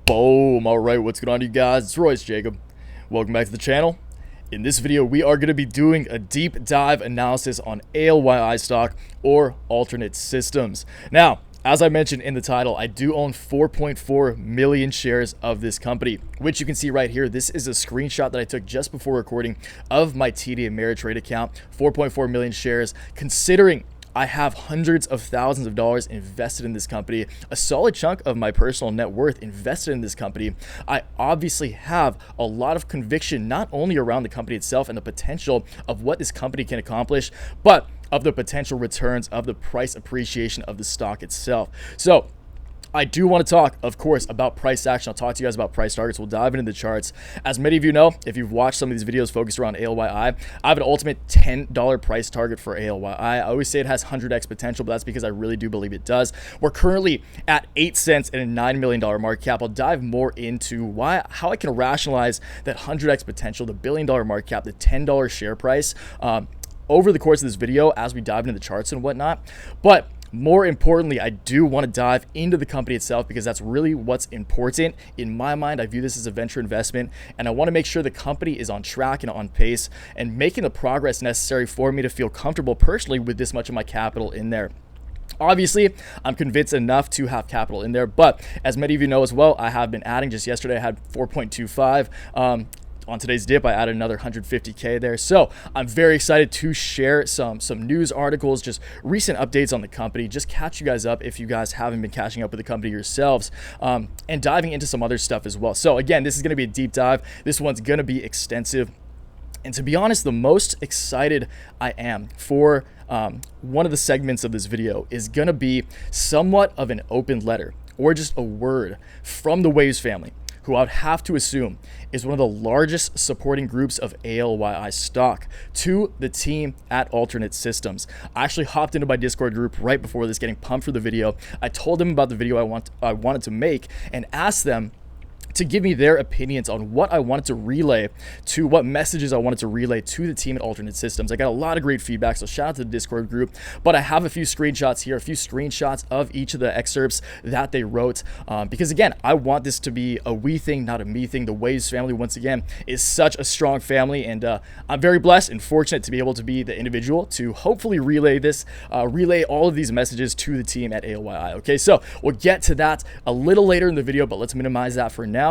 Boom. All right, what's going on, you guys? It's Royce Jacob. Welcome back to the channel. In this video, we are going to be doing a deep dive analysis on ALYI stock or Alternet systems. Now, as I mentioned in the title, I do own 4.4 million shares of this company, which you can see right here. This is a screenshot that I took just before recording of my TD Ameritrade account. 4.4 million shares, considering I have hundreds of thousands of dollars invested in this company, a solid chunk of my personal net worth invested in this company. I obviously have a lot of conviction, not only around the company itself and the potential of what this company can accomplish, but of the potential returns of the price appreciation of the stock itself. So I do want to talk, of course, about price action. I'll talk to you guys about price targets. We'll dive into the charts. As many of you know, if you've watched some of these videos focused around ALYI, I have an ultimate $10 price target for ALYI. I always say it has 100x potential, but that's because I really do believe it does. We're currently at 8 cents and a $9 million market cap. I'll dive more into how I can rationalize that 100x potential, the $1 billion market cap, the $10 share price over the course of this video as we dive into the charts and whatnot. But more importantly, I do want to dive into the company itself because that's really what's important. In my mind, I view this as a venture investment, and I want to make sure the company is on track and on pace and making the progress necessary for me to feel comfortable personally with this much of my capital in there. Obviously, I'm convinced enough to have capital in there, but as many of you know as well, I have been adding. Just yesterday, I had 4.25. On today's dip, I added another 150K there. So I'm very excited to share some news articles, just recent updates on the company, just catch you guys up if you guys haven't been catching up with the company yourselves, and diving into some other stuff as well. So again, this is going to be a deep dive. This one's going to be extensive. And to be honest, the most excited I am for one of the segments of this video is going to be somewhat of an open letter or just a word from the Waves family, who I would have to assume is one of the largest supporting groups of ALYI stock, to the team at Alternet Systems. I actually hopped into my Discord group right before this, getting pumped for the video. I told them about the video I wanted to make and asked them to give me their opinions on what I wanted to relay to, what messages I wanted to relay to the team at Alternet Systems. I got a lot of great feedback, so shout out to the Discord group. But I have a few screenshots here, a few screenshots of each of the excerpts that they wrote, because again, I want this to be a we thing, not a me thing. The Waves family, once again, is such a strong family, and I'm very blessed and fortunate to be able to be the individual to hopefully relay all of these messages to the team at ALYI. Okay, so we'll get to that a little later in the video, but let's minimize that for now.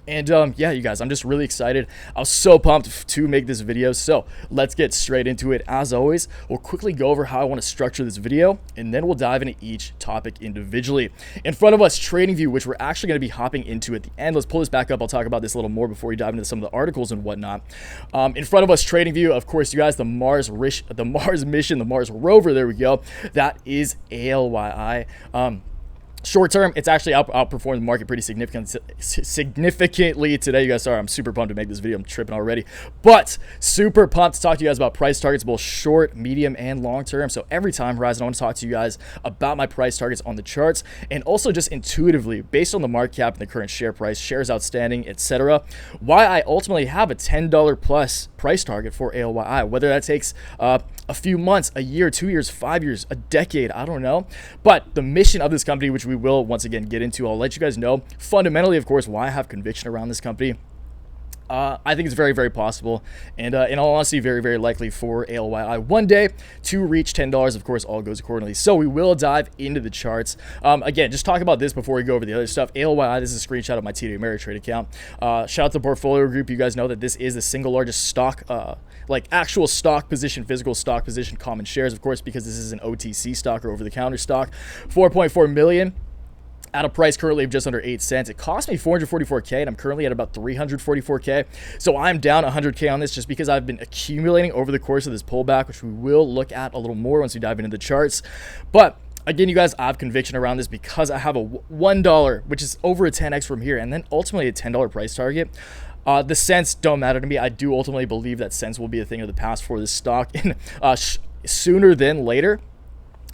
And yeah, you guys, I'm just really excited. I was so pumped to make this video, so let's get straight into it. As always, we'll quickly go over how I want to structure this video, and then we'll dive into each topic individually. In front of us, TradingView, which we're actually going to be hopping into at the end. Let's pull this back up. I'll talk about this a little more before we dive into some of the articles and whatnot. In front of us, TradingView, of course, you guys, the Mars mission, the Mars rover, there we go. That is ALYI. Short term, it's actually outperformed the market pretty significantly today. You guys, sorry, I'm super pumped to make this video. I'm tripping already. But super pumped to talk to you guys about price targets, both short, medium, and long term. So every time horizon, I want to talk to you guys about my price targets on the charts, and also just intuitively, based on the market cap and the current share price, shares outstanding, etc., why I ultimately have a $10 plus price target for ALYI. Whether that takes a few months, a year, 2 years, 5 years, a decade, I don't know. But the mission of this company, which we will once again get into, I'll let you guys know fundamentally, of course, why I have conviction around this company. I think it's very, very possible, and in all honesty, very, very likely for ALYI one day to reach $10. Of course, all goes accordingly. So we will dive into the charts. Again, just talk about this before we go over the other stuff. ALYI, this is a screenshot of my TD Ameritrade account. Shout out to the portfolio group. You guys know that this is the single largest stock, like actual stock position, physical stock position, common shares, of course, because this is an OTC stock or over-the-counter stock. 4.4 million. At a price currently of just under 8 cents. It cost me $444K, and I'm currently at about $344K. So I'm down $100K on this just because I've been accumulating over the course of this pullback, which we will look at a little more once we dive into the charts. But again, you guys, I have conviction around this because I have a $1, which is over a 10x from here, and then ultimately a $10 price target. The cents don't matter to me. I do ultimately believe that cents will be a thing of the past for this stock, and sooner than later.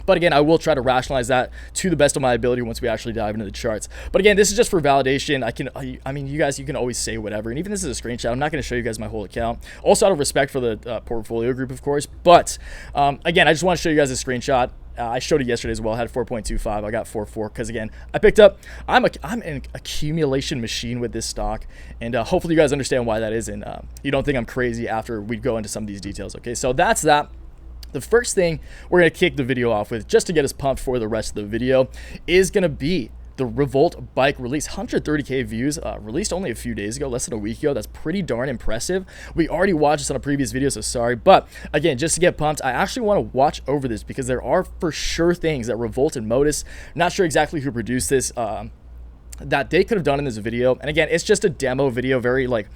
But again, I will try to rationalize that to the best of my ability once we actually dive into the charts. But again, this is just for validation. I mean, you guys, you can always say whatever. And even this is a screenshot. I'm not going to show you guys my whole account. Also out of respect for the portfolio group, of course. But again, I just want to show you guys a screenshot. I showed it yesterday as well. I had 4.25. I got 4.4 because, again, I picked up. I'm an accumulation machine with this stock, and hopefully you guys understand why that is, and you don't think I'm crazy after we go into some of these details. Okay, so that's that. The first thing we're going to kick the video off with, just to get us pumped for the rest of the video, is going to be the Revolt Bike release. 130K views, released only a few days ago, less than a week ago. That's pretty darn impressive. We already watched this on a previous video, so sorry. But again, just to get pumped, I actually want to watch over this because there are for sure things that Revolt and Modus, not sure exactly who produced this, that they could have done in this video. And again, it's just a demo video, very like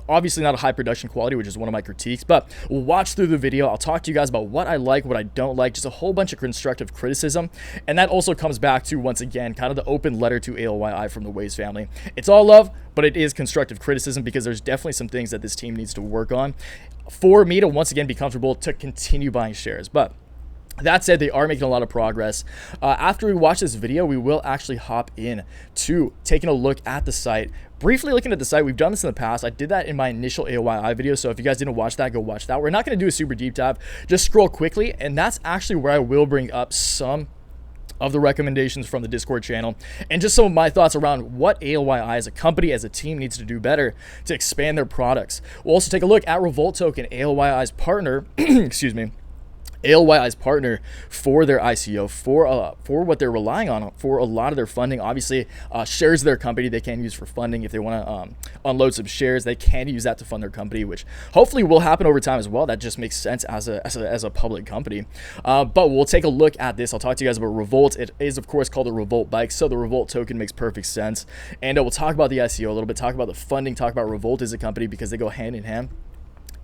obviously not a high production quality, which is one of my critiques, but we'll watch through the video. I'll talk to you guys about what I like, what I don't like, just a whole bunch of constructive criticism. And that also comes back to, once again, kind of the open letter to ALYI from the Waze family. It's all love, but it is constructive criticism because there's definitely some things that this team needs to work on for me to once again be comfortable to continue buying shares. But that said, they are making a lot of progress. After we watch this video, we will actually hop in to taking a look at the site. Briefly looking at the site, we've done this in the past. I did that in my initial ALYI video, so if you guys didn't watch that, go watch that. We're not going to do a super deep dive, just scroll quickly, and that's actually where I will bring up some of the recommendations from the Discord channel and just some of my thoughts around what ALYI as a company, as a team, needs to do better to expand their products. We'll also take a look at Revolt Token, ALYI's partner, excuse me, ALYI's partner for their ICO, for what they're relying on for a lot of their funding. Obviously, shares of their company they can use for funding. If they want to unload some shares, they can use that to fund their company, which hopefully will happen over time as well. That just makes sense as a public company. But we'll take a look at this. I'll talk to you guys about Revolt. It is, of course, called the Revolt Bike, so the Revolt Token makes perfect sense. And we'll talk about the ICO a little bit, talk about the funding, talk about Revolt as a company because they go hand in hand.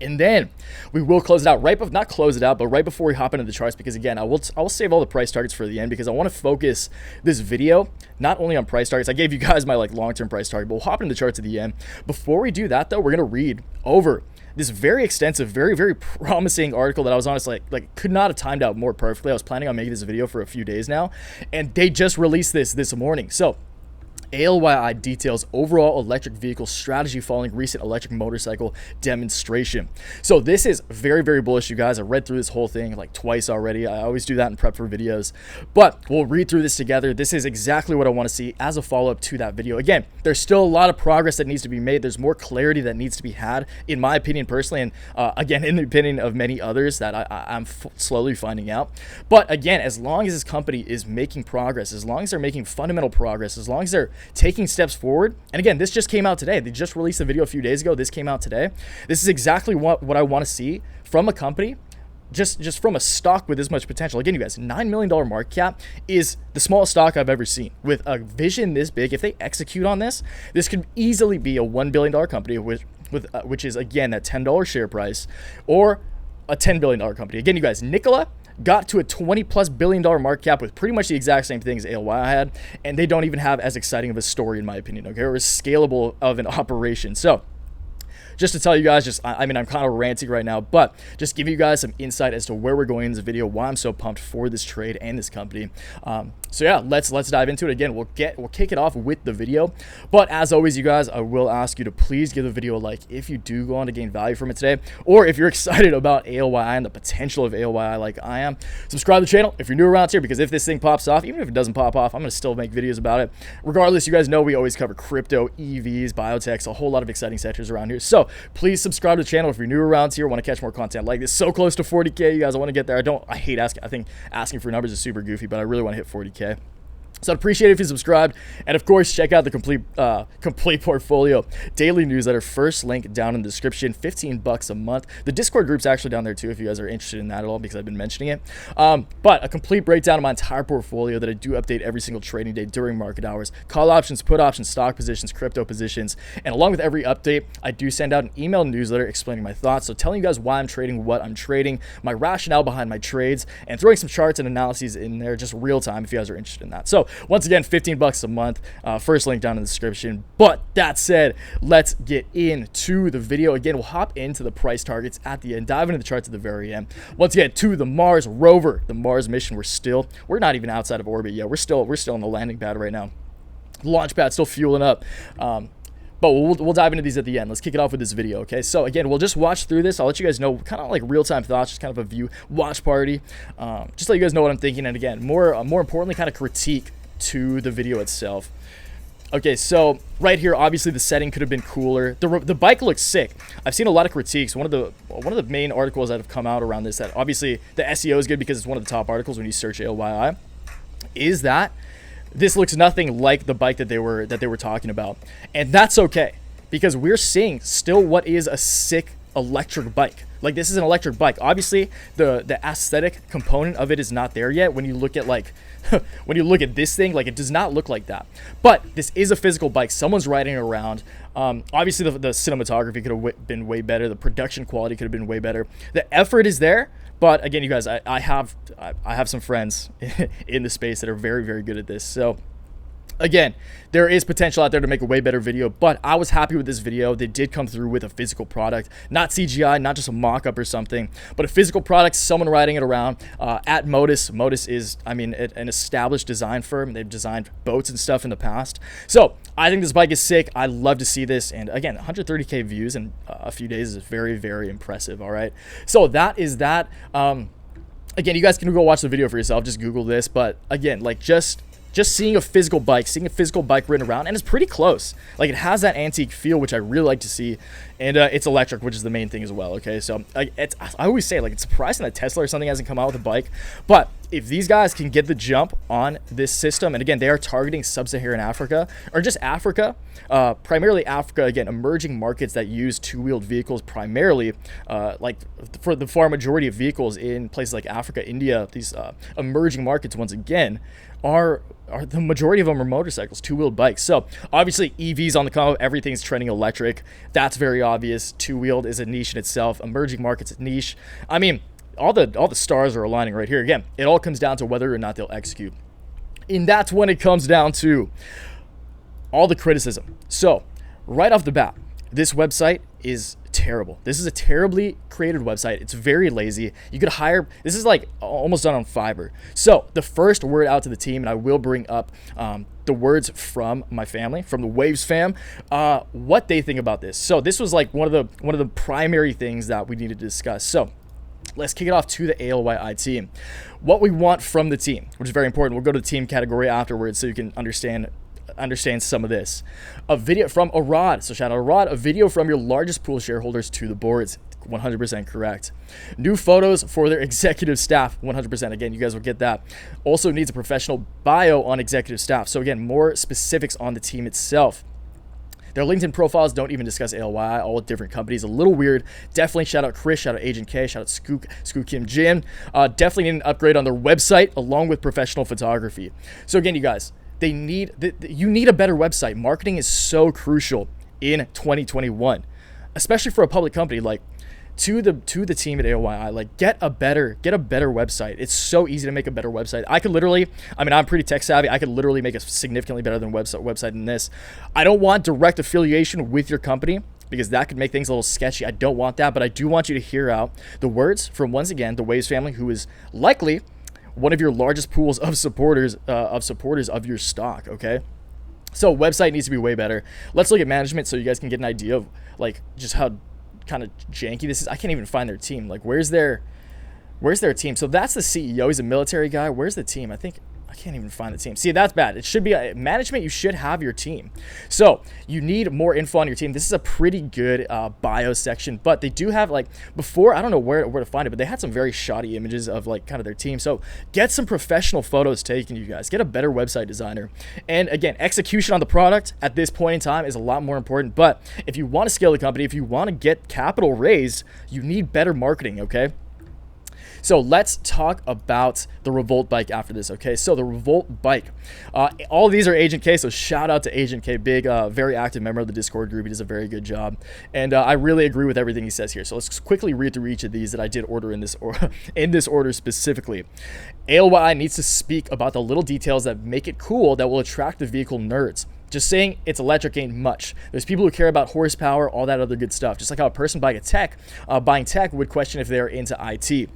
And then we will close it out not close it out, but right before we hop into the charts, because again, I will save all the price targets for the end because I want to focus this video not only on price targets. I gave you guys my like long-term price target, but we'll hop into the charts at the end. Before we do that though, we're going to read over this very extensive, very, very promising article that I was honestly like could not have timed out more perfectly. I was planning on making this video for a few days now, and they just released this morning. So ALYI details overall electric vehicle strategy following recent electric motorcycle demonstration. So this is very, very bullish, you guys. I read through this whole thing like twice already. I always do that in prep for videos, but we'll read through this together. This is exactly what I want to see as a follow-up to that video. Again, there's still a lot of progress that needs to be made. There's more clarity that needs to be had, in my opinion personally, and again, in the opinion of many others that I'm slowly finding out. But again, as long as this company is making progress, as long as they're making fundamental progress, as long as they're taking steps forward, and again, this just came out today. They just released a video a few days ago. This came out today. This is exactly what I want to see from a company, just from a stock with this much potential. Again, you guys, $9 million market cap is the smallest stock I've ever seen. With a vision this big, if they execute on this, this could easily be a $1 billion company, which is, again, that $10 share price, or a $10 billion company. Again, you guys, Nikola got to a $20+ billion market cap with pretty much the exact same thing as ALYI had, and they don't even have as exciting of a story, in my opinion, okay, or as scalable of an operation. So just to tell you guys, I mean, I'm kind of ranting right now, but just give you guys some insight as to where we're going in this video, why I'm so pumped for this trade and this company. So yeah, let's dive into it. Again, we'll kick it off with the video, but as always, you guys, I will ask you to please give the video a like if you do go on to gain value from it today, or if you're excited about ALYI and the potential of ALYI like I am. Subscribe to the channel if you're new around here, because if this thing pops off, even if it doesn't pop off, I'm gonna still make videos about it. Regardless, you guys know we always cover crypto, EVs, biotechs, a whole lot of exciting sectors around here. So please subscribe to the channel if you're new around here, want to catch more content like this. So close to 40K, you guys. I want to get there. I hate asking. I think asking for numbers is super goofy, but I really want to hit 40K. So I'd appreciate it if you subscribed, and of course, check out the complete portfolio daily newsletter. First link down in the description. $15 a month. The Discord group's actually down there too, if you guys are interested in that at all, because I've been mentioning it. But a complete breakdown of my entire portfolio that I do update every single trading day during market hours. Call options, put options, stock positions, crypto positions, and along with every update, I do send out an email newsletter explaining my thoughts. So telling you guys why I'm trading, what I'm trading, my rationale behind my trades, and throwing some charts and analyses in there, just real time if you guys are interested in that. So once again, $15 a month. First link down in the description. But that said, let's get into the video. Again, we'll hop into the price targets at the end, dive into the charts at the very end. Once again, to the Mars rover, the Mars mission. We're not even outside of orbit yet. We're still on the landing pad right now. Launch pad still fueling up. but we'll dive into these at the end. Let's kick it off with this video, okay? So again, we'll just watch through this. I'll let you guys know kind of like real-time thoughts, just kind of a view watch party, just let you guys know what I'm thinking, and again, more importantly, kind of critique to the video itself. Okay, so right here, obviously the setting could have been cooler. The bike looks sick. I've seen a lot of critiques. One of the main articles that have come out around this, that obviously the SEO is good because it's one of the top articles when you search ALYI, is that this looks nothing like the bike that they were talking about, and that's okay because we're seeing still what is a sick electric bike. Like, this is an electric bike. Obviously, the aesthetic component of it is not there yet. When you look at like, when you look at this thing, like, it does not look like that. But this is a physical bike. Someone's riding it around. Obviously, the cinematography could have been way better. The production quality could have been way better. The effort is there. But again, you guys, I have some friends in the space that are very, very good at this. So again, there is potential out there to make a way better video, but I was happy with this video. They did come through with a physical product, not CGI, not just a mock-up or something, but a physical product, someone riding it around at Modus. Modus is, I mean, an established design firm. They've designed boats and stuff in the past. So I think this bike is sick. I love to see this. And again, 130K views in a few days is very, very impressive. All right. So that is that. Again, you guys can go watch the video for yourself. Just Google this. But again, like, just seeing a physical bike ridden around, and it's pretty close. Like, it has that antique feel, which I really like to see, and it's electric, which is the main thing as well, okay? So I always say, like, it's surprising that Tesla or something hasn't come out with a bike, but if these guys can get the jump on this system, and again, they are targeting sub-Saharan Africa, or just Africa, primarily Africa, again, emerging markets that use two-wheeled vehicles primarily, like for the far majority of vehicles in places like Africa, India, these emerging markets, once again, are the majority of them are motorcycles, two-wheeled bikes. So obviously EVs on the come up, everything's trending electric. That's very obvious. Two-wheeled is a niche in itself. Emerging markets, a niche. I mean, all the stars are aligning right here. Again, it all comes down to whether or not they'll execute. And that's when it comes down to all the criticism. So right off the bat, this website is terrible. This is a terribly created website. It's very lazy. You could hire, this is like almost done on Fiverr. So the first word out to the team, and I will bring up the words from my family, from the Waves fam, what they think about this. So this was like one of the primary things that we needed to discuss. So let's kick it off to the ALYI team. What we want from the team, which is very important. We'll go to the team category afterwards so you can understand some of this. A video from Arad, so shout out Arad, a video from your largest pool of shareholders to the boards. 100% correct. New photos for their executive staff. 100%. Again, you guys will get that. Also needs a professional bio on executive staff. So again, more specifics on the team itself. Their LinkedIn profiles don't even discuss ALYI, all different companies. A little weird. Definitely shout out Chris, shout out Agent K, shout out Skook Kim Jin. Definitely need an upgrade on their website along with professional photography. So again, you guys, you need a better website. Marketing is so crucial in 2021, especially for a public company. Like, to the team at ALYI, like, get a better website. It's so easy to make a better website. I could literally, I mean, I'm pretty tech savvy. I could literally make a significantly better than website than this. I don't want direct affiliation with your company because that could make things a little sketchy. I don't want that, but I do want you to hear out the words from, once again, the Waves family, who is likely one of your largest pools of supporters of your stock, okay? So website needs to be way better. Let's look at management so you guys can get an idea of, like, just how kind of janky this is. I can't even find their team. Like, where's their team? So that's the CEO. He's a military guy. Where's the team? I can't even find the team. See, that's bad. It should be management. You should have your team. So you need more info on your team. This is a pretty good bio section, but they do have, like, before, I don't know where to find it, but they had some very shoddy images of, like, kind of their team. So get some professional photos taken, you guys. Get a better website designer. And again, execution on the product at this point in time is a lot more important. But if you want to scale the company, if you want to get capital raised, you need better marketing, okay? So let's talk about the Revolt Bike after this, okay? So the Revolt Bike, all of these are Agent K, so shout out to Agent K, big, very active member of the Discord group. He does a very good job, and I really agree with everything he says here. So let's quickly read through each of these that I did order in this order specifically. ALYI needs to speak about the little details that make it cool that will attract the vehicle nerds. Just saying it's electric ain't much. There's people who care about horsepower, all that other good stuff. Just like how a person buying tech would question if they're into IT.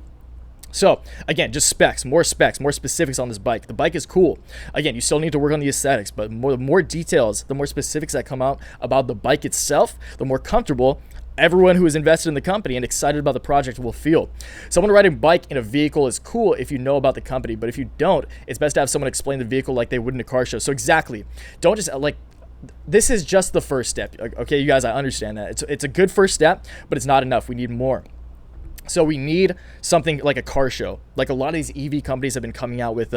So again, just specs, more specifics on this bike. The bike is cool. Again, you still need to work on the aesthetics, but the more details, the more specifics that come out about the bike itself, the more comfortable everyone who is invested in the company and excited about the project will feel. Someone riding a bike in a vehicle is cool if you know about the company, but if you don't, it's best to have someone explain the vehicle like they would in a car show. So exactly, don't just this is just the first step. Okay, you guys, I understand that. It's a good first step, but it's not enough. We need more. So we need something like a car show. Like a lot of these EV companies have been coming out with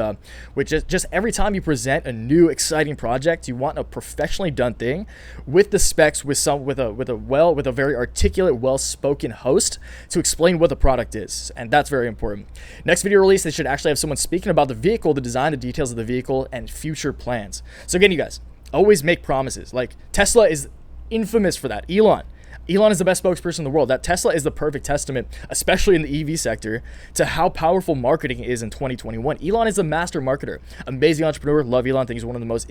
just every time you present a new exciting project, you want a professionally done thing with the specs, with a very articulate, well-spoken host to explain what the product is, and that's very important. Next video release, they should actually have someone speaking about the vehicle, the design, the details of the vehicle, and future plans. So again, you guys, always make promises. Like Tesla is infamous for that. Elon is the best spokesperson in the world. That Tesla is the perfect testament, especially in the EV sector, to how powerful marketing is in 2021. Elon is a master marketer, amazing entrepreneur. Love Elon. I think he's one of the most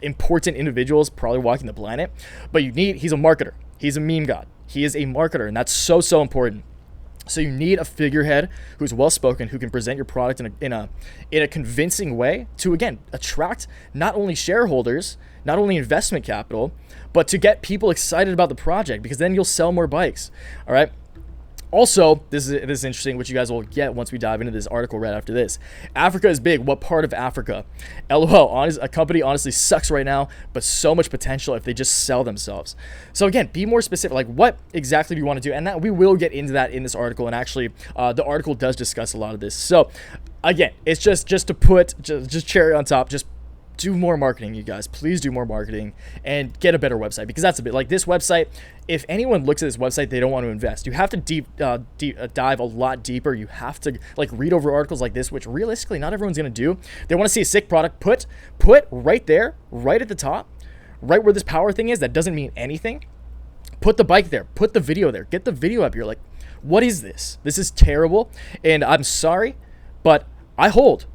important individuals probably walking the planet. But he's a marketer. He's a meme god. He is a marketer, and that's so important. So you need a figurehead who's well-spoken, who can present your product in a convincing way to, again, attract not only shareholders, not only investment capital, but to get people excited about the project, because then you'll sell more bikes. All right. Also, this is interesting, which you guys will get once we dive into this article right after this. Africa is big. What part of Africa? LOL, a company honestly sucks right now, but so much potential if they just sell themselves. So again, be more specific. Like, what exactly do you want to do? And that we will get into that in this article. And actually, the article does discuss a lot of this. So again, it's just to put just cherry on top. Just do more marketing, you guys. Please do more marketing and get a better website, because that's a bit like this website. If anyone looks at this website, they don't want to invest. You have to dive a lot deeper. You have to read over articles like this, which realistically not everyone's going to do. They want to see a sick product. Put right there, right at the top, right where this power thing is. That doesn't mean anything. Put the bike there. Put the video there. Get the video up here. Like, what is this? This is terrible. And I'm sorry, but I hold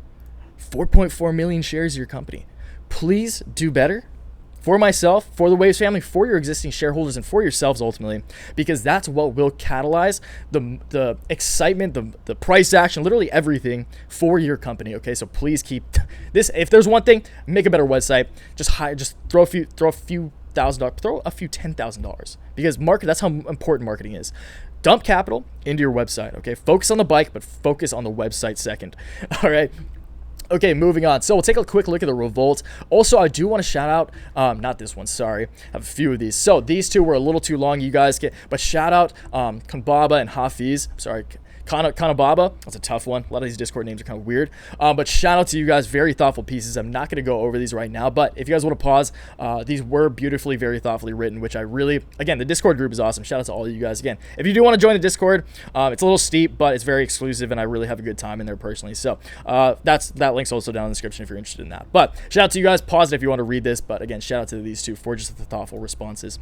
4.4 million shares of your company. Please do better for myself, for the Waves family, for your existing shareholders, and for yourselves ultimately, because that's what will catalyze the excitement, the price action, literally everything for your company. Okay, so please keep this. If there's one thing, make a better website. Just throw a few $1,000, throw a few $10,000, because that's how important marketing is. Dump capital into your website. Okay, focus on the bike, but focus on the website second. All right. Okay, moving on. So we'll take a quick look at the Revolt. Also, I do want to shout out, not this one, sorry. I have a few of these. So these two were a little too long, you guys but shout out Kanbaba and Hafiz. Sorry, Kanababa. That's a tough one. A lot of these Discord names are kind of weird. But shout out to you guys. Very thoughtful pieces. I'm not going to go over these right now, but if you guys want to pause, these were beautifully, very thoughtfully written, which I really, again, the Discord group is awesome. Shout out to all of you guys. Again, if you do want to join the Discord, it's a little steep, but it's very exclusive, and I really have a good time in there personally. So that link's also down in the description if you're interested in that. But shout out to you guys. Pause it if you want to read this. But again, shout out to these two for just the thoughtful responses.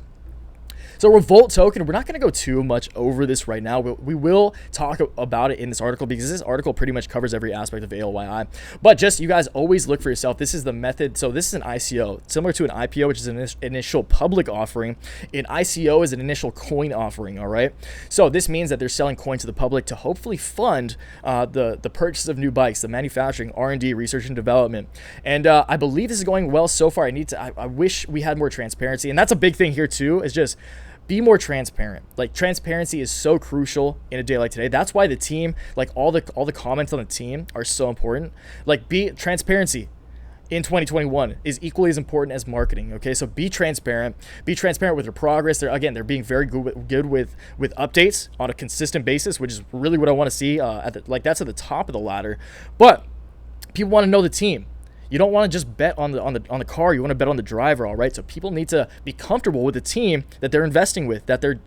So Revolt Token, we're not going to go too much over this right now. We will talk about it in this article, because this article pretty much covers every aspect of ALYI. But just, you guys always look for yourself. This is the method. So this is an ICO, similar to an IPO, which is an initial public offering. An ICO is an initial coin offering, all right? So this means that they're selling coin to the public to hopefully fund the purchase of new bikes, the manufacturing, R&D, research and development. And I believe this is going well so far. I wish we had more transparency. And that's a big thing here too, is just be more transparent. Like, transparency is so crucial in a day like today. That's why the team, like all the comments on the team are so important. Like, transparency in 2021 is equally as important as marketing. Okay, so be transparent. Be transparent with your progress. They're being very good with updates on a consistent basis, which is really what I want to see. That's at the top of the ladder. But people want to know the team. You don't want to just bet on the car. You want to bet on the driver, all right? So people need to be comfortable with the team that they're investing with, that they're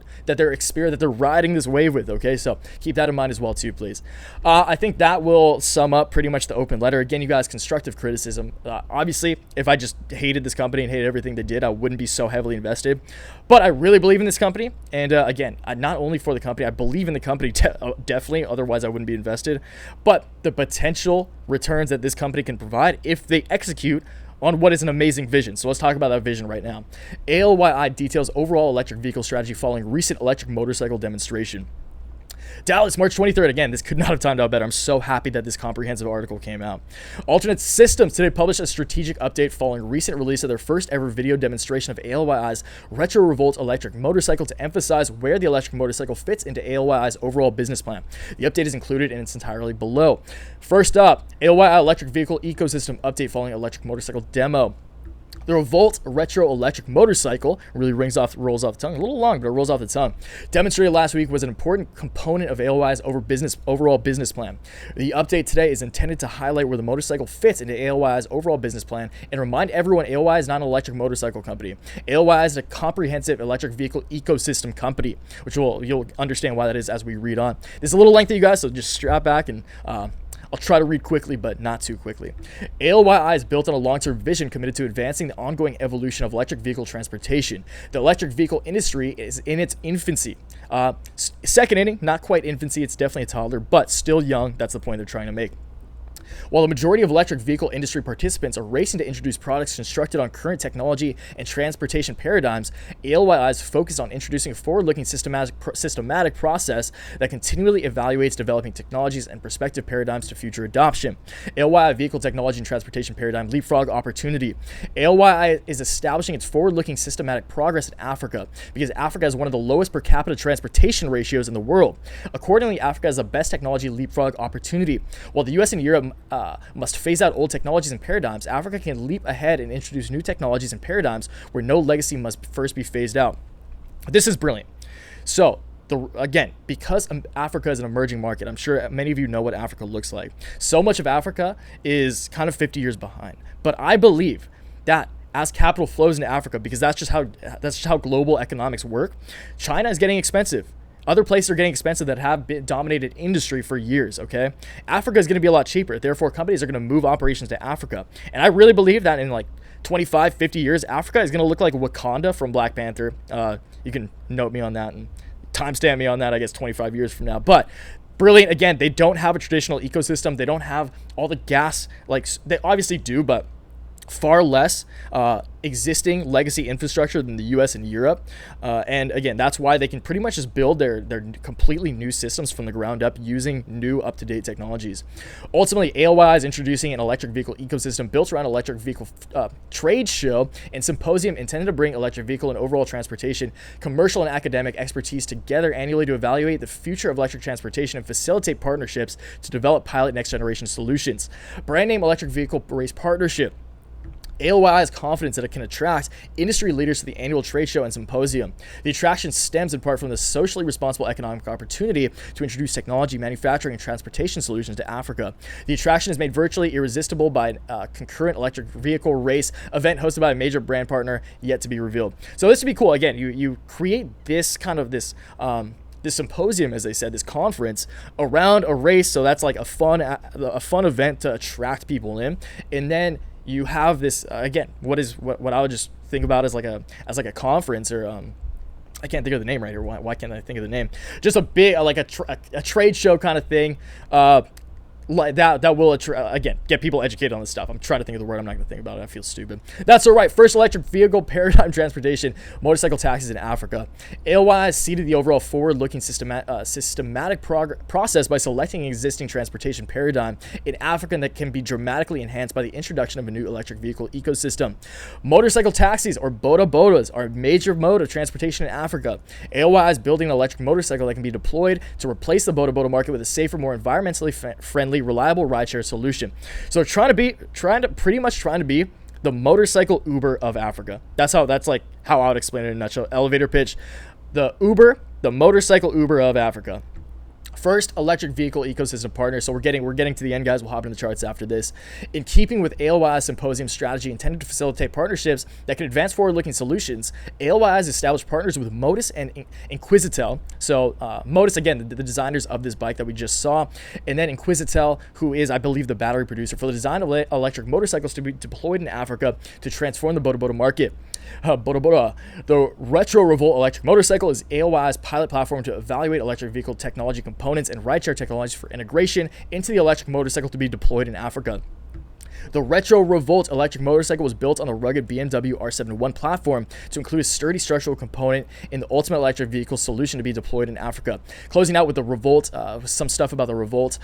experienced, that they're riding this wave with. Okay, so keep that in mind as well too, please. I think that will sum up pretty much the open letter. Again, you guys, constructive criticism. Obviously, if I just hated this company and hated everything they did, I wouldn't be so heavily invested. But I really believe in this company, and again, not only for the company, I believe in the company definitely. Otherwise, I wouldn't be invested. But the potential returns that this company can provide if they execute on what is an amazing vision. So let's talk about that vision right now. ALYI details overall electric vehicle strategy following recent electric motorcycle demonstration. Dallas, March 23rd. Again, this could not have timed out better. I'm so happy that this comprehensive article came out. Alternet Systems today published a strategic update following recent release of their first ever video demonstration of ALYI's Retro Revolt electric motorcycle to emphasize where the electric motorcycle fits into ALYI's overall business plan. The update is included in its entirety below. First up, ALYI electric vehicle ecosystem update following electric motorcycle demo. The Revolt Retro Electric Motorcycle really rolls off the tongue. A little long, but it rolls off the tongue. Demonstrated last week was an important component of ALYI's overall business plan. The update today is intended to highlight where the motorcycle fits into ALYI's overall business plan and remind everyone ALYI is not an electric motorcycle company. ALYI is a comprehensive electric vehicle ecosystem company, which you'll understand why that is as we read on. This is a little lengthy, you guys, so just strap back and I'll try to read quickly, but not too quickly. ALYI is built on a long-term vision committed to advancing the ongoing evolution of electric vehicle transportation. The electric vehicle industry is in its infancy. Second inning, not quite infancy, it's definitely a toddler, but still young. That's the point they're trying to make. While the majority of electric vehicle industry participants are racing to introduce products constructed on current technology and transportation paradigms, ALYI is focused on introducing a forward-looking systematic process that continually evaluates developing technologies and prospective paradigms to future adoption. ALYI Vehicle Technology and Transportation Paradigm Leapfrog Opportunity. ALYI is establishing its forward-looking systematic progress in Africa because Africa has one of the lowest per capita transportation ratios in the world. Accordingly, Africa has the best technology leapfrog opportunity. While the US and Europe must phase out old technologies and paradigms, Africa can leap ahead and introduce new technologies and paradigms where no legacy must first be phased out. This is brilliant. So, again, because Africa is an emerging market, I'm sure many of you know what Africa looks like. So much of Africa is kind of 50 years behind. But I believe that as capital flows into Africa, because that's just how global economics work, China is getting expensive. Other places are getting expensive that have been dominated industry for years, okay? Africa is going to be a lot cheaper. Therefore, companies are going to move operations to Africa. And I really believe that in like 25, 50 years, Africa is going to look like Wakanda from Black Panther. You can note me on that and timestamp me on that, I guess, 25 years from now. But brilliant. Again, they don't have a traditional ecosystem. They don't have all the gas. Like, they obviously do, but far less existing legacy infrastructure than the US and Europe. And again, that's why they can pretty much just build their completely new systems from the ground up using new up-to-date technologies. Ultimately, ALYI is introducing an electric vehicle ecosystem built around electric vehicle trade show and symposium intended to bring electric vehicle and overall transportation, commercial and academic expertise together annually to evaluate the future of electric transportation and facilitate partnerships to develop pilot next-generation solutions. Brand name electric vehicle race partnership. ALYI has confidence that it can attract industry leaders to the annual trade show and symposium. The attraction stems in part from the socially responsible economic opportunity to introduce technology, manufacturing, and transportation solutions to Africa. The attraction is made virtually irresistible by a concurrent electric vehicle race event hosted by a major brand partner yet to be revealed. So this would be cool. Again, you create this kind of this symposium, as they said, this conference around a race. So that's like a fun event to attract people in, and then you have this again. What I would just think about as like a conference, or I can't think of the name right here. Why can't I think of the name? Just a big like a trade show kind of thing. Like that will again get people educated on this stuff. I'm trying to think of the word. I'm not going to think about it. I feel stupid. That's all right. First electric vehicle paradigm transportation, motorcycle taxis in Africa. ALYI has seeded the overall forward-looking systematic process by selecting an existing transportation paradigm in Africa that can be dramatically enhanced by the introduction of a new electric vehicle ecosystem. Motorcycle taxis, or bodas, are a major mode of transportation in Africa. ALYI is building an electric motorcycle that can be deployed to replace the boda market with a safer, more environmentally friendly, reliable rideshare solution. So trying to be the motorcycle Uber of Africa. That's like how I would explain it in a nutshell. Elevator pitch. The motorcycle Uber of Africa. First electric vehicle ecosystem partner. So we're getting to the end, guys. We'll hop into the charts after this. In keeping with ALYI's symposium strategy intended to facilitate partnerships that can advance forward-looking solutions, ALYI has established partners with Modus and Inquisitel. So Modus, again, the designers of this bike that we just saw, and then Inquisitel, who is, I believe, the battery producer for the design of electric motorcycles to be deployed in Africa to transform the boda market. The Retro Revolt electric motorcycle is ALYI's pilot platform to evaluate electric vehicle technology components and rideshare technologies for integration into the electric motorcycle to be deployed in Africa. The retro Revolt electric motorcycle was built on the rugged BMW R71 platform to include a sturdy structural component in the ultimate electric vehicle solution to be deployed in Africa. Closing out with the Revolt, some stuff about the Revolt.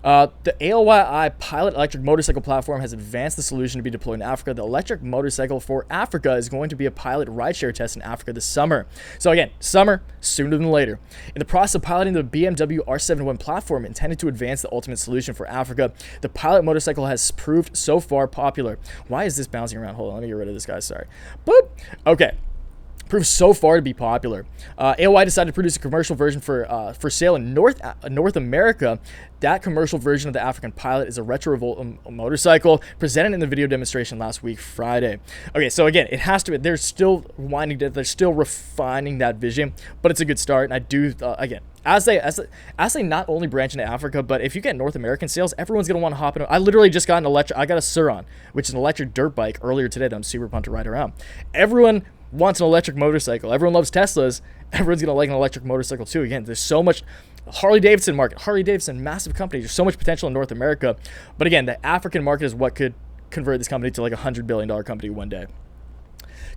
The ALYI pilot electric motorcycle platform has advanced the solution to be deployed in Africa. The electric motorcycle for Africa is going to be a pilot rideshare test in Africa this summer. So again, summer, sooner than later. In the process of piloting the BMW R71 platform intended to advance the ultimate solution for Africa, the pilot motorcycle has proved so far popular. Why is this bouncing around? Hold on, let me get rid of this guy, sorry. Boop. Okay. Proved so far to be popular. ALYI decided to produce a commercial version for sale in North America. That commercial version of the African Pilot is a retro Revolt motorcycle presented in the video demonstration last week, Friday. Okay, so again, it has to be. They're still winding it. They're still refining that vision, but it's a good start. And I do again, as they not only branch into Africa, but if you get North American sales, everyone's gonna want to hop in. I literally just got an electric. I got a Suron, which is an electric dirt bike earlier today that I'm super pumped to ride around. Everyone wants an electric motorcycle. Everyone loves Teslas. Everyone's gonna like an electric motorcycle too. Again, there's so much. Harley-Davidson market. Harley-Davidson, massive company. There's so much potential in North America. But again, the African market is what could convert this company to like $100 billion company one day.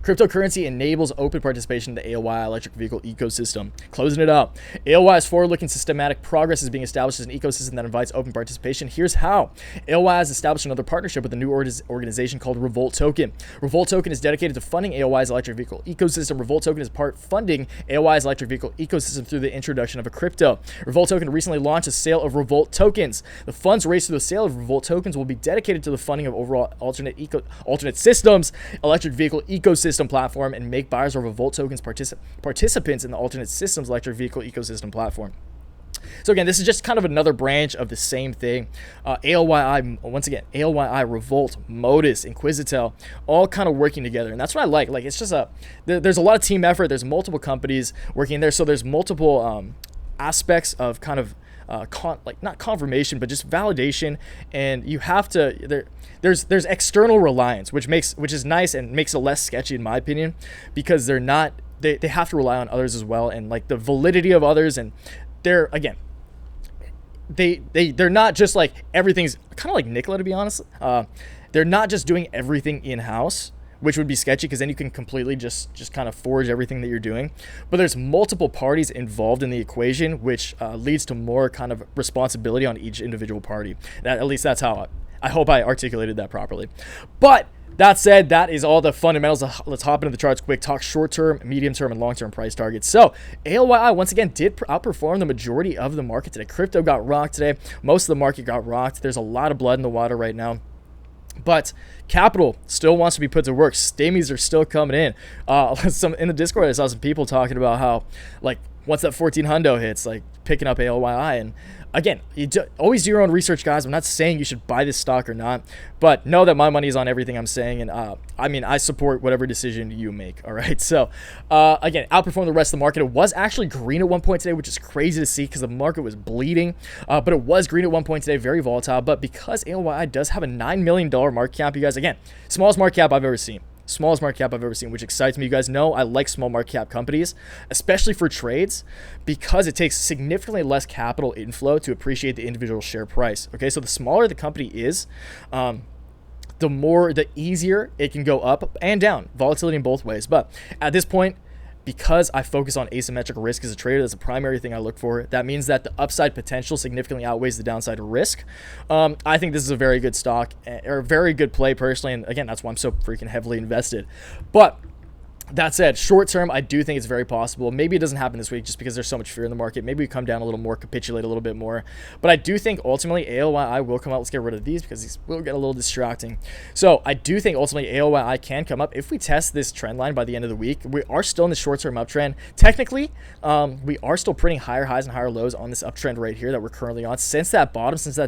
Cryptocurrency enables open participation in the ALYI electric vehicle ecosystem. Closing it up. ALYI's forward-looking systematic progress is being established as an ecosystem that invites open participation. Here's how. ALYI has established another partnership with a new organization called Revolt Token. Revolt Token is dedicated to funding ALYI's electric vehicle ecosystem. Revolt Token is part funding ALYI's electric vehicle ecosystem through the introduction of a crypto. Revolt Token recently launched a sale of Revolt tokens. The funds raised through the sale of Revolt tokens will be dedicated to the funding of overall alternate systems, electric vehicle ecosystem platform, and make buyers of Revolt tokens participants in the alternate systems electric vehicle ecosystem platform. So again, this is just kind of another branch of the same thing. ALYI, once again, ALYI, Revolt, Modus, Inquisitel, all kind of working together. And that's what I like. Like, it's just there's a lot of team effort. There's multiple companies working there. So there's multiple aspects of kind of not confirmation, but just validation. And you have to, there's external reliance, which is nice and makes it less sketchy in my opinion, because they have to rely on others as well, and like the validity of others. And they're not just like everything's kind of like Nikola, to be honest. They're not just doing everything in-house, which would be sketchy, because then you can completely just kind of forge everything that you're doing. But there's multiple parties involved in the equation, which leads to more kind of responsibility on each individual party. At least that's how I hope I articulated that properly. But that said, that is all the fundamentals. Let's hop into the charts quick. Talk short-term, medium-term, and long-term price targets. So ALYI once again did outperform the majority of the market today. Crypto got rocked today. Most of the market got rocked. There's a lot of blood in the water right now. But capital still wants to be put to work. Stimmies are still coming in. In the Discord, I saw some people talking about how, like, once that 14 hundo hits, like, picking up ALYI. And again, always do your own research, guys. I'm not saying you should buy this stock or not, but know that my money is on everything I'm saying. And I mean, I support whatever decision you make. All right. So again, outperform the rest of the market. It was actually green at one point today, which is crazy to see because the market was bleeding. But it was green at one point today, very volatile. But because ALYI does have a $9 million market cap, you guys, again, smallest market cap I've ever seen. Smallest market cap I've ever seen, which excites me. You guys know I like small market cap companies, especially for trades, because it takes significantly less capital inflow to appreciate the individual share price. Okay, so the smaller the company is, the easier it can go up and down. Volatility in both ways. But at this point, because I focus on asymmetric risk as a trader, that's the primary thing I look for. That means that the upside potential significantly outweighs the downside risk. I think this is a very good stock, or a very good play personally. And again, that's why I'm so freaking heavily invested. But that said, short term, I do think it's very possible. Maybe it doesn't happen this week just because there's so much fear in the market. Maybe we come down a little more, capitulate a little bit more. But I do think ultimately ALYI will come out. Let's get rid of these because these will get a little distracting. So I do think ultimately ALYI can come up if we test this trend line by the end of the week. We are still in the short term uptrend. Technically, we are still printing higher highs and higher lows on this uptrend right here that we're currently on. Since that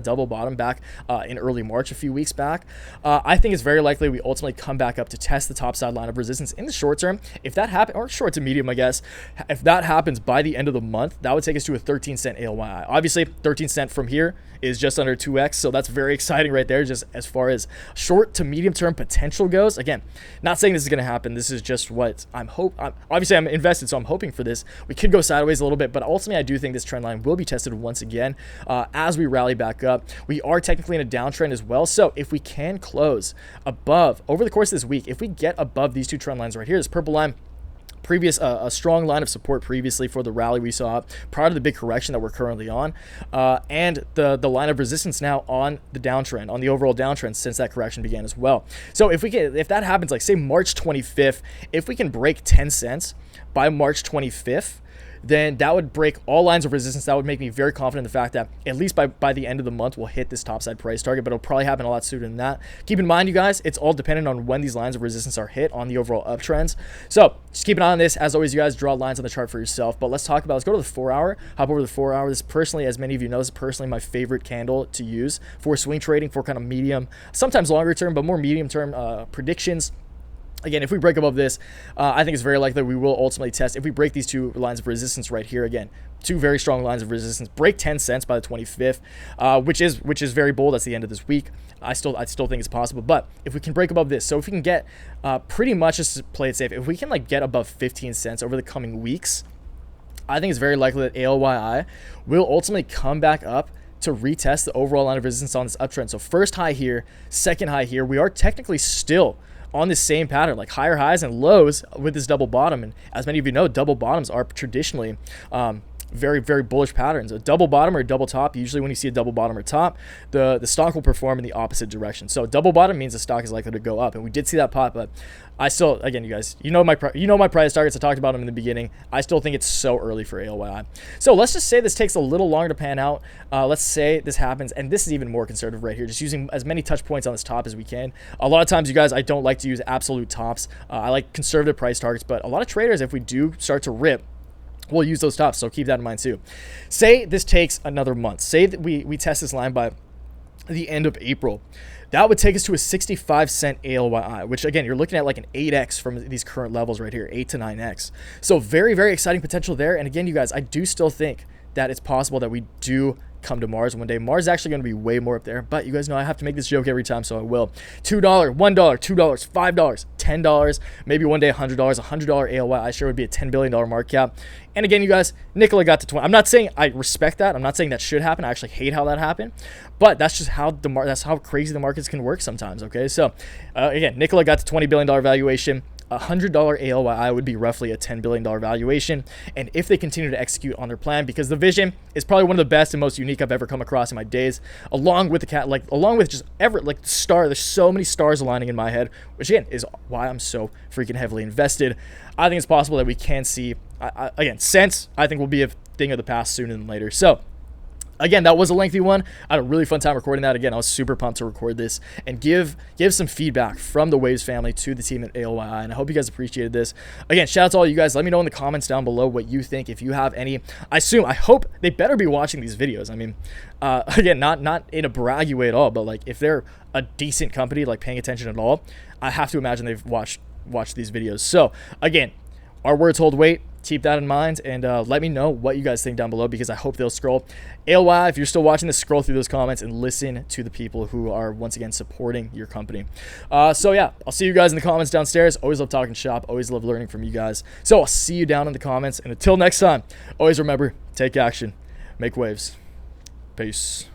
double bottom back in early March, a few weeks back, I think it's very likely we ultimately come back up to test the top side line of resistance in the short term. term, if that happens, or short to medium, I guess, if that happens by the end of the month, that would take us to a 13-cent ALYI. Obviously, 13 cent from here is just under 2x, so that's very exciting right there, just as far as short to medium term potential goes. Again, not saying this is going to happen. This is just what obviously I'm invested, so I'm hoping for this. We could go sideways a little bit, but ultimately I do think this trend line will be tested once again as we rally back up. We are technically in a downtrend as well, so if we can close above over the course of this week, if we get above these two trend lines right here, this purple line, a strong line of support previously for the rally we saw prior to the big correction that we're currently on, and the line of resistance now on the downtrend, on the overall downtrend since that correction began as well. So if that happens, like say March 25th, if we can break 10 cents by March 25th, then that would break all lines of resistance. That would make me very confident in the fact that at least by the end of the month, we'll hit this topside price target, but it'll probably happen a lot sooner than that. Keep in mind, you guys, it's all dependent on when these lines of resistance are hit on the overall uptrends. So just keep an eye on this. As always, you guys draw lines on the chart for yourself, but let's go to the 4 hour, hop over to the 4 hour. This personally, as many of you know, is personally my favorite candle to use for swing trading, for kind of medium, sometimes longer term, but more medium term predictions. Again, if we break above this, I think it's very likely we will ultimately test. If we break these two lines of resistance right here, again, two very strong lines of resistance, break 10 cents by the 25th, which is very bold. That's the end of this week. I still think it's possible. But if we can break above this, so if we can get pretty much, just to play it safe, if we can like get above 15 cents over the coming weeks, I think it's very likely that ALYI will ultimately come back up to retest the overall line of resistance on this uptrend. So first high here, second high here. We are technically still on this same pattern, like higher highs and lows with this double bottom. And as many of you know, double bottoms are traditionally very, very bullish patterns. A double bottom or a double top, usually when you see a double bottom or top, the stock will perform in the opposite direction. So double bottom means the stock is likely to go up, and we did see that pop, but I still, again, you guys, you know my price targets. I talked about them in the beginning. I still think it's so early for ALYI. So let's just say this takes a little longer to pan out. Let's say this happens, and this is even more conservative right here, just using as many touch points on this top as we can. A lot of times, you guys, I don't like to use absolute tops. I like conservative price targets, but a lot of traders, if we do start to rip, we'll use those tops, so keep that in mind too. Say this takes another month. Say that we test this line by the end of April. That would take us to a 65-cent ALYI, which again, you're looking at like an 8x from these current levels right here, 8 to 9x. So very, very exciting potential there. And again, you guys, I do still think that it's possible that we do come to Mars one day. Mars is actually going to be way more up there, but you guys know I have to make this joke every time, so I will. $2, $1, $2, $5, $10, maybe one day $100. $100 ALYI sure would be a $10 billion market cap. And again, you guys, Nikola got to 20. I'm not saying I respect that. I'm not saying that should happen. I actually hate how that happened, but that's just how that's how crazy the markets can work sometimes. Okay, so again, Nikola got to $20 billion valuation. $100 ALYI would be roughly a $10 billion valuation. And if they continue to execute on their plan, because the vision is probably one of the best and most unique I've ever come across in my days, along with the star, there's so many stars aligning in my head, which again is why I'm so freaking heavily invested. I think it's possible that we can see, again, sense, I think will be a thing of the past sooner than later. So again, that was a lengthy one. I had a really fun time recording that. Again, I was super pumped to record this and give some feedback from the Waves family to the team at ALYI, and I hope you guys appreciated this. Again, shout out to all you guys. Let me know in the comments down below what you think. If you have any, I hope they better be watching these videos. I mean, again, not in a braggy way at all, but like if they're a decent company, like paying attention at all, I have to imagine they've watched these videos. So again, our words hold weight. Keep that in mind, and let me know what you guys think down below, because I hope they'll scroll. ALYI, if you're still watching this, scroll through those comments and listen to the people who are once again supporting your company. So yeah, I'll see you guys in the comments downstairs. Always love talking shop. Always love learning from you guys. So I'll see you down in the comments, and until next time, always remember, take action, make waves. Peace.